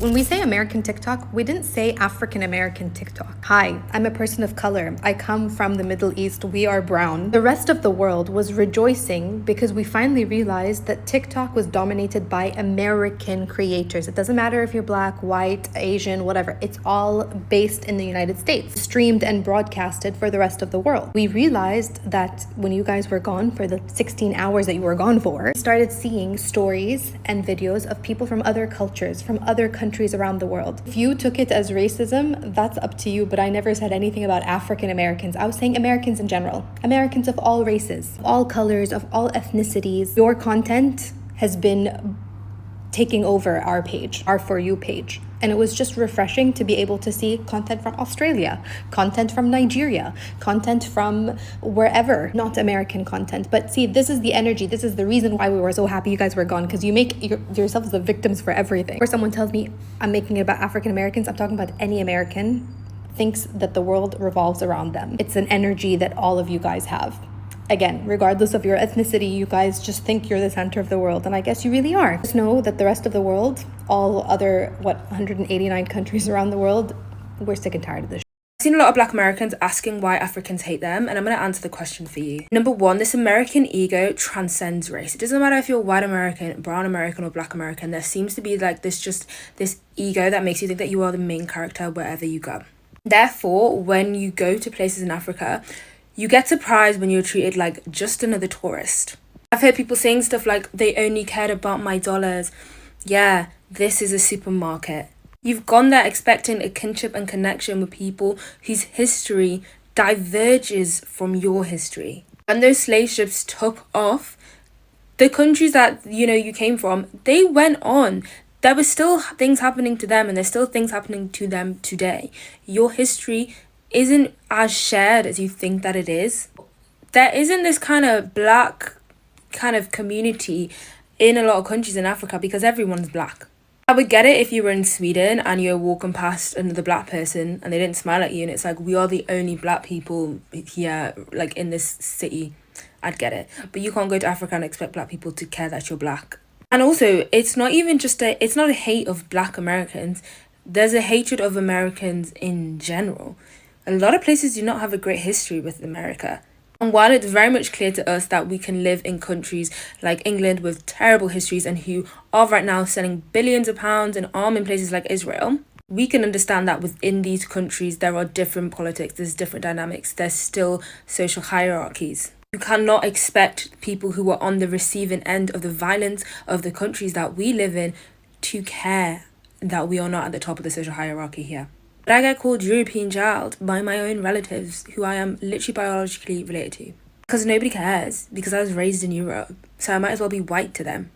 When we say American TikTok, we didn't say African American TikTok. Hi, I'm a person of color. I come from the Middle East. We are brown. The rest of the world was rejoicing because we finally realized that TikTok was dominated by American creators. It doesn't matter if you're black, white, Asian, whatever. It's all based in the United States, streamed and broadcasted for the rest of the world. We realized that when you guys were gone for the 16 hours that you were gone for, we started seeing stories and videos of people from other cultures, from other countries around the world. If you took it as racism, that's up to you, but I never said anything about African Americans. I was saying Americans in general. Americans of all races, of all colors, of all ethnicities. Your content has been taking over our page, our For You page. And it was just refreshing to be able to see content from Australia, content from Nigeria, content from wherever, not American content. But see, this is the energy. This is the reason why we were so happy you guys were gone, because you make yourselves the victims for everything. Or someone tells me I'm making it about African Americans, I'm talking about any American thinks that the world revolves around them. It's an energy that all of you guys have. Again, regardless of your ethnicity, you guys just think you're the center of the world, and I guess you really are. Just know that the rest of the world, all other, 189 countries around the world, we're sick and tired of this. I've seen a lot of Black Americans asking why Africans hate them, and I'm going to answer the question for you. Number one, this American ego transcends race. It doesn't matter if you're white American, brown American, or Black American. There seems to be like this ego that makes you think that you are the main character wherever you go. Therefore, when you go to places in Africa, you get surprised when you're treated like just another tourist. I've heard people saying stuff like, they only cared about my dollars. Yeah, this is a supermarket. You've gone there expecting a kinship and connection with people whose history diverges from your history. When those slave ships took off, the countries that, you came from, they went on. There were still things happening to them, and there's still things happening to them today. Your history isn't as shared as you think that it is. There isn't this kind of black kind of community in a lot of countries in Africa because everyone's black. I would get it if you were in Sweden and you're walking past another black person and they didn't smile at you and it's like, we are the only black people here, like in this city. I'd get it. But you can't go to Africa and expect black people to care that you're black. And also, it's not a hate of Black Americans. There's a hatred of Americans in general. A lot of places do not have a great history with America. And while it's very much clear to us that we can live in countries like England with terrible histories and who are right now selling billions of pounds and arming places like Israel, we can understand that within these countries there are different politics, there's different dynamics, there's still social hierarchies. You cannot expect people who are on the receiving end of the violence of the countries that we live in to care that we are not at the top of the social hierarchy here. But I get called European child by my own relatives who I am literally biologically related to. Because nobody cares, because I was raised in Europe, so I might as well be white to them.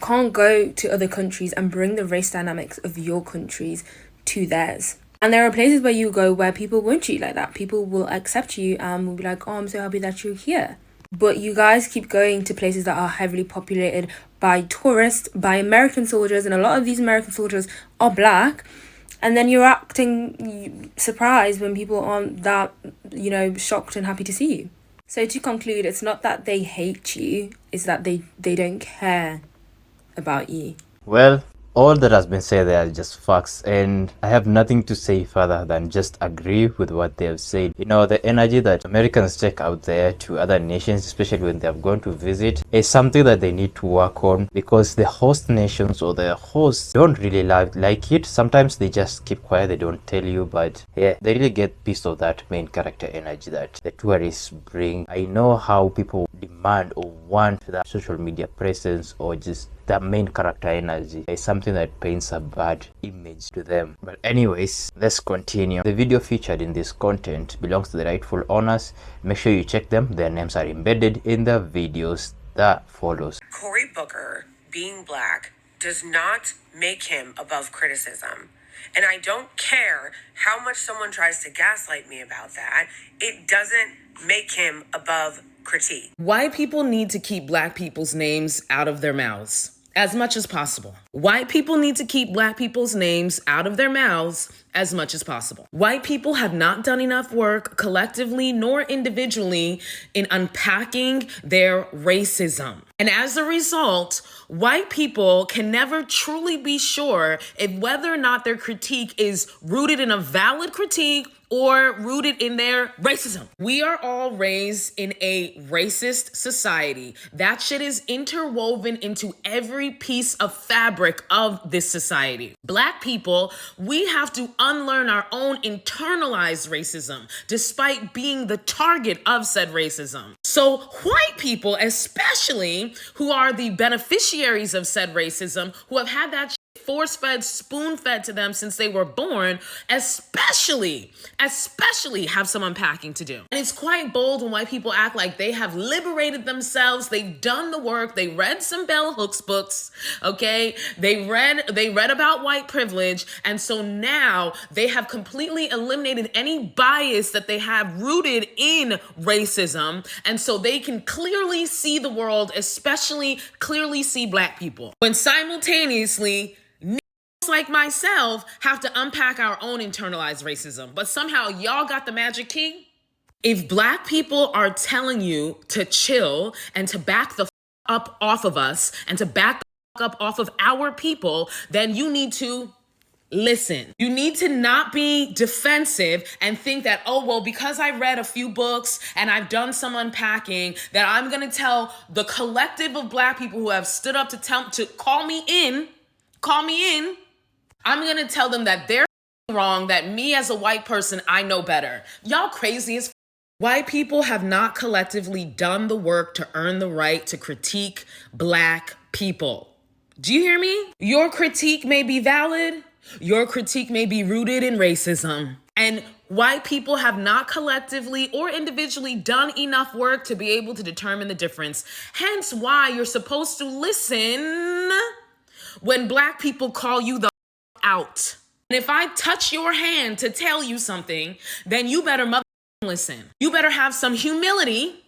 You can't go to other countries and bring the race dynamics of your countries to theirs. And there are places where you go where people won't treat you like that. People will accept you and will be like, oh, I'm so happy that you're here. But you guys keep going to places that are heavily populated by tourists, by American soldiers, and a lot of these American soldiers are black. And then you're acting surprised when people aren't that, shocked and happy to see you. So to conclude, it's not that they hate you, it's that they don't care about you. Well, all that has been said there are just facts, and I have nothing to say further than just agree with what they have said. The energy that Americans take out there to other nations, especially when they have gone to visit, is something that they need to work on, because the host nations or the hosts don't really like it. Sometimes they just keep quiet, they don't tell you, but yeah, they really get pissed of that main character energy that the tourists bring. I know how people demand or want that social media presence or just that main character energy is something that paints a bad image to them. But anyways, let's continue. The video featured in this content belongs to the rightful owners. Make sure you check them. Their names are embedded in the videos that follows. Cory Booker being black does not make him above criticism. And I don't care how much someone tries to gaslight me about that. It doesn't make him above critique. White people need to keep black people's names out of their mouths as much as possible. White people need to keep black people's names out of their mouths as much as possible. White people have not done enough work collectively nor individually in unpacking their racism. And as a result, white people can never truly be sure if whether or not their critique is rooted in a valid critique or rooted in their racism. We are all raised in a racist society. That shit is interwoven into every piece of fabric of this society. Black people, we have to unlearn our own internalized racism, despite being the target of said racism. So white people, especially who are the beneficiaries of said racism, who have had that force-fed, spoon-fed to them since they were born, especially have some unpacking to do. And it's quite bold when white people act like they have liberated themselves, they've done the work, they read some bell hooks books, okay? They read about white privilege, and so now they have completely eliminated any bias that they have rooted in racism, and so they can clearly see the world, especially clearly see black people. When simultaneously, like myself have to unpack our own internalized racism, but somehow y'all got the magic key. If black people are telling you to chill and to back the up off of us and to back the up off of our people, then you need to listen. You need to not be defensive and think that, oh, well, because I read a few books and I've done some unpacking, that I'm going to tell the collective of black people who have stood up to call me in, I'm going to tell them that they're wrong, that me as a white person, I know better. Y'all crazy as White people have not collectively done the work to earn the right to critique black people. Do you hear me? Your critique may be valid. Your critique may be rooted in racism. And white people have not collectively or individually done enough work to be able to determine the difference. Hence why you're supposed to listen when black people call you the out. And if I touch your hand to tell you something, then you better listen. You better have some humility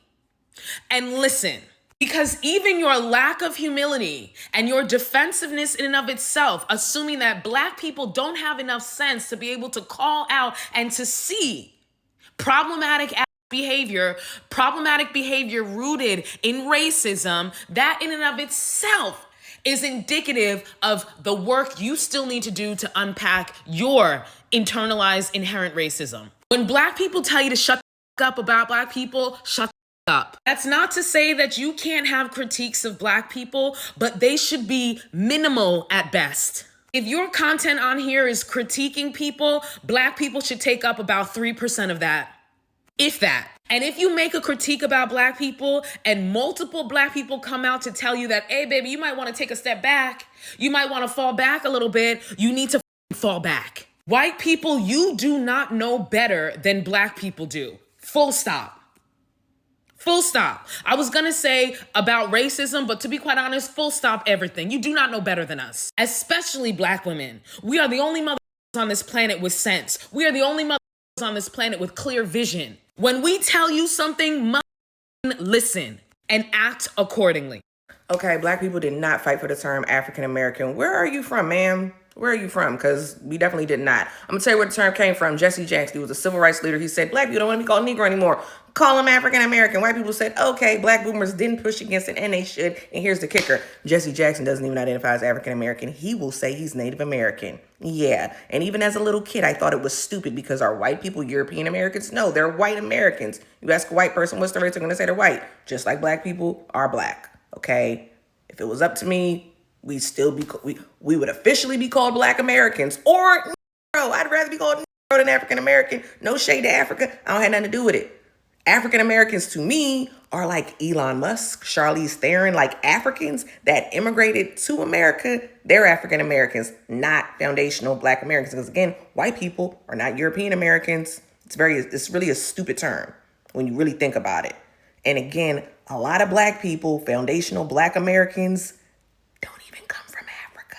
and listen. Because even your lack of humility and your defensiveness in and of itself, assuming that black people don't have enough sense to be able to call out and to see problematic behavior rooted in racism, that in and of itself is indicative of the work you still need to do to unpack your internalized inherent racism. When black people tell you to shut the up about black people, shut the up. That's not to say that you can't have critiques of black people, but they should be minimal at best. If your content on here is critiquing people, black people should take up about 3% of that, if that. And if you make a critique about black people and multiple black people come out to tell you that, hey, baby, you might want to take a step back. You might want to fall back a little bit. You need to fall back. White people, you do not know better than black people do. Full stop. Full stop. I was going to say about racism, but to be quite honest, full stop everything. You do not know better than us, especially black women. We are the only mothers on this planet with sense. We are the only mothers on this planet with clear vision. When we tell you something, listen and act accordingly. Okay, black people did not fight for the term African American. Where are you from, ma'am? Where are you from? Because we definitely did not. I'm going to tell you where the term came from. Jesse Jackson, he was a civil rights leader. He said, black people don't want to be called Negro anymore. Call them African American. White people said, okay, black boomers didn't push against it, and they should. And here's the kicker. Jesse Jackson doesn't even identify as African American. He will say he's Native American. Yeah. And even as a little kid, I thought it was stupid because are white people European Americans? No, they're white Americans. You ask a white person what's the race, they're going to say they're white. Just like black people are black. Okay? If it was up to me, we would officially be called Black Americans or Negro. I'd rather be called Negro than African American. No shade to Africa. I don't have nothing to do with it. African Americans to me are like Elon Musk, Charlize Theron, like Africans that immigrated to America. They're African Americans, not foundational Black Americans. Because again, white people are not European Americans. It's really a stupid term when you really think about it. And again, a lot of black people, foundational Black Americans, don't even come from Africa.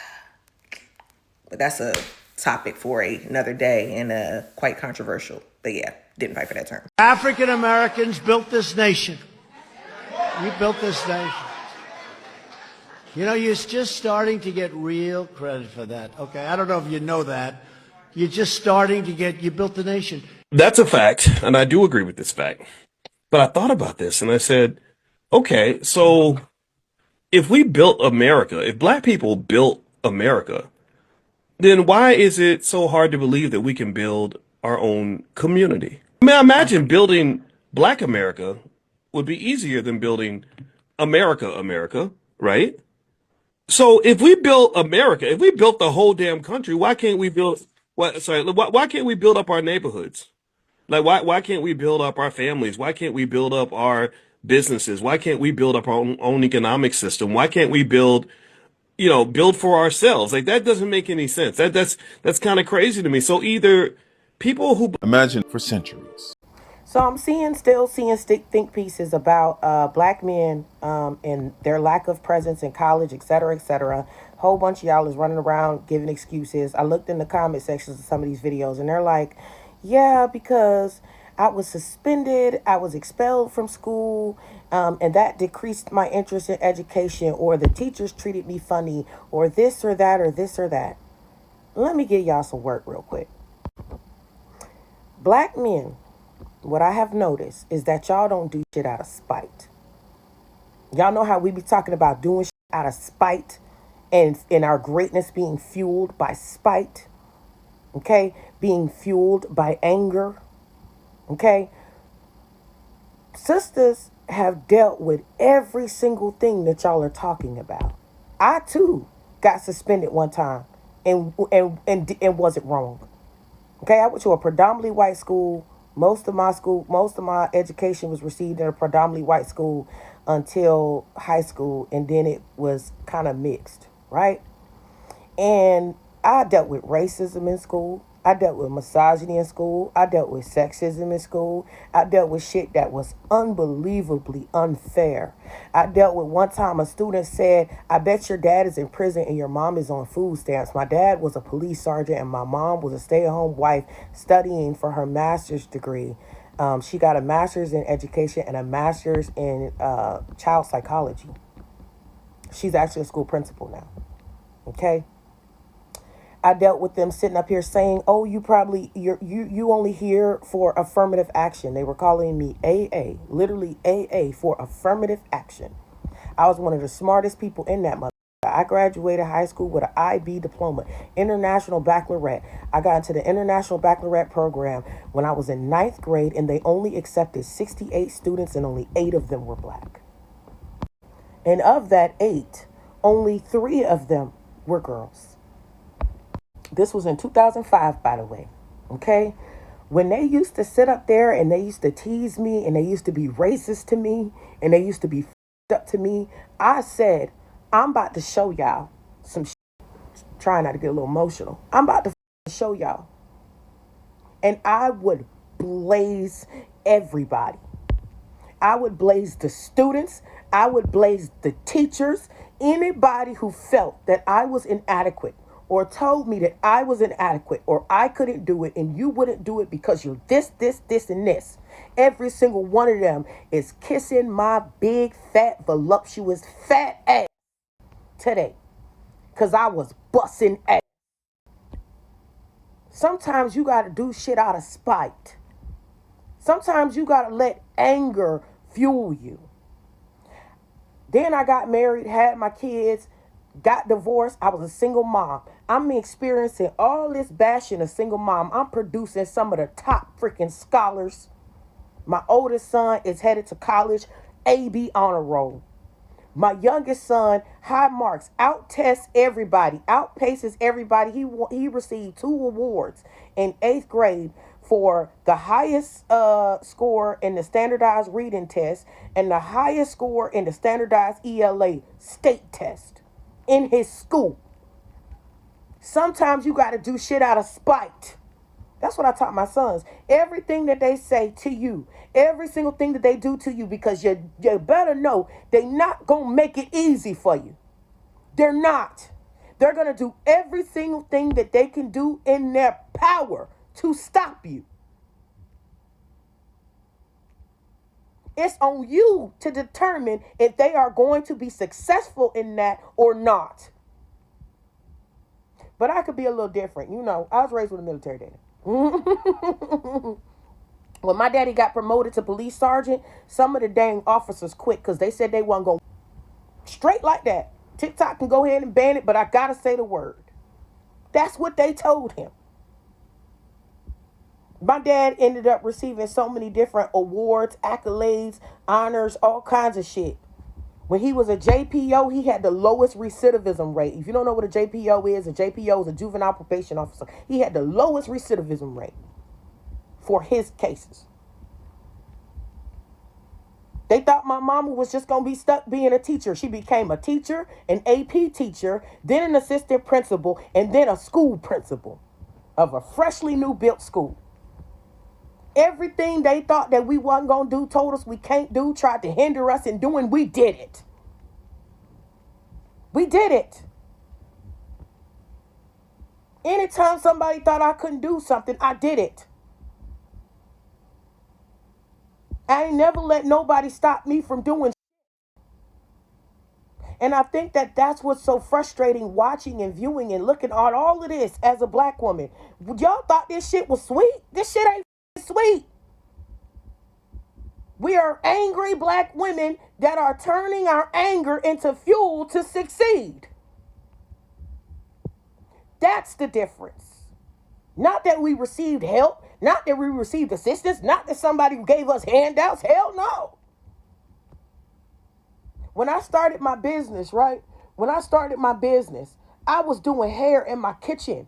But that's a topic for another day and quite controversial. But yeah, didn't fight for that term. African Americans built this nation. We built this nation. You know, you're just starting to get real credit for that. Okay, I don't know if you know that. You're just starting to get, you built the nation. That's a fact, and I do agree with this fact. But I thought about this and I said, okay, so if we built America, if black people built America, then why is it so hard to believe that we can build our own community? I mean, I imagine building black America would be easier than building America, right? So if we built America, if we built the whole damn country, why can't we build why can't we build up our neighborhoods? Like why can't we build up our families? Why can't we build up our businesses? Why can't we build up our own economic system? Why can't we build for ourselves? Like that doesn't make any sense. That's kind of crazy to me. So either people who Imagine for centuries. So I'm still seeing think pieces about black men and their lack of presence in college, et cetera, et cetera. Whole bunch of y'all is running around giving excuses. I looked in the comment sections of some of these videos and they're like, yeah, because I was suspended, I was expelled from school, and that decreased my interest in education, or the teachers treated me funny, or this or that, or this or that. Let me give y'all some work real quick. Black men, what I have noticed is that y'all don't do shit out of spite. Y'all know how we be talking about doing shit out of spite and our greatness being fueled by spite, okay? Being fueled by anger, okay? Sisters have dealt with every single thing that y'all are talking about. I too got suspended one time and wasn't wrong. Okay, I went to a predominantly white school. Most of my education was received in a predominantly white school until high school, and then it was kind of mixed, right? And I dealt with racism in school. I dealt with misogyny in school. I dealt with sexism in school. I dealt with shit that was unbelievably unfair. I dealt with one time a student said, I bet your dad is in prison and your mom is on food stamps. My dad was a police sergeant and my mom was a stay-at-home wife studying for her master's degree. She got a master's in education and a master's in child psychology. She's actually a school principal now. Okay? I dealt with them sitting up here saying, oh, you only here for affirmative action. They were calling me AA, literally AA for affirmative action. I was one of the smartest people in that mother. I graduated high school with an IB diploma, International Baccalaureate. I got into the International Baccalaureate program when I was in 9th grade, and they only accepted 68 students and only 8 of them were black. And of that 8, only 3 of them were girls. This was in 2005, by the way, okay? When they used to sit up there and they used to tease me and they used to be racist to me and they used to be f***ed up to me, I said, I'm about to show y'all some shit. Trying not to get a little emotional. I'm about to show y'all. And I would blaze everybody. I would blaze the students. I would blaze the teachers. Anybody who felt that I was inadequate or told me that I was inadequate or I couldn't do it and you wouldn't do it because you're this, and this. Every single one of them is kissing my big, fat, voluptuous, fat ass today because I was busting ass. Sometimes you got to do shit out of spite. Sometimes you got to let anger fuel you. Then I got married, had my kids, got divorced. I was a single mom. I'm experiencing all this bashing a single mom. I'm producing some of the top freaking scholars. My oldest son is headed to college, AB honor roll. My youngest son, high marks, out-tests everybody, outpaces everybody. He received 2 awards in 8th grade for the highest score in the standardized reading test and the highest score in the standardized ELA state test in his school. Sometimes you got to do shit out of spite. That's what I taught my sons. Everything that they say to you, every single thing that they do to you, because you better know they're not going to make it easy for you. They're not. They're going to do every single thing that they can do in their power to stop you. It's on you to determine if they are going to be successful in that or not. But I could be a little different. You know, I was raised with a military daddy. When my daddy got promoted to police sergeant, some of the dang officers quit because they said they wasn't going straight like that. TikTok can go ahead and ban it, but I got to say the word. That's what they told him. My dad ended up receiving so many different awards, accolades, honors, all kinds of shit. When he was a JPO, he had the lowest recidivism rate. If you don't know what a JPO is a juvenile probation officer. He had the lowest recidivism rate for his cases. They thought my mama was just going to be stuck being a teacher. She became a teacher, an AP teacher, then an assistant principal, and then a school principal of a freshly new built school. Everything they thought that we wasn't going to do, told us we can't do, tried to hinder us in doing, we did it. We did it. Anytime somebody thought I couldn't do something, I did it. I ain't never let nobody stop me from doing shit. And I think that that's what's so frustrating watching and viewing and looking at all of this as a black woman. Y'all thought this shit was sweet? This shit ain't sweet. We are angry black women that are turning our anger into fuel to succeed. That's the difference. Not that we received help, not that we received assistance, not that somebody gave us handouts. Hell no. When I started my business, right? When I started my business, I was doing hair in my kitchen.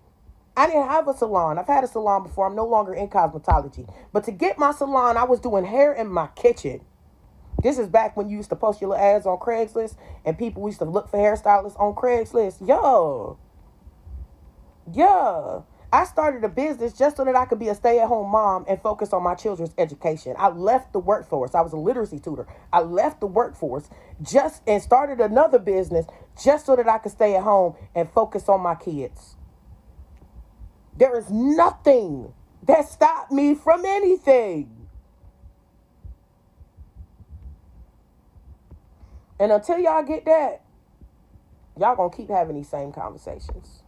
I didn't have a salon. I've had a salon before. I'm no longer in cosmetology. But to get my salon, I was doing hair in my kitchen. This is back when you used to post your little ads on Craigslist and people used to look for hairstylists on Craigslist. Yeah. I started a business just so that I could be a stay-at-home mom and focus on my children's education. I left the workforce. I was a literacy tutor. I left the workforce and started another business just so that I could stay at home and focus on my kids. There is nothing that stopped me from anything. And until y'all get that, y'all gonna keep having these same conversations.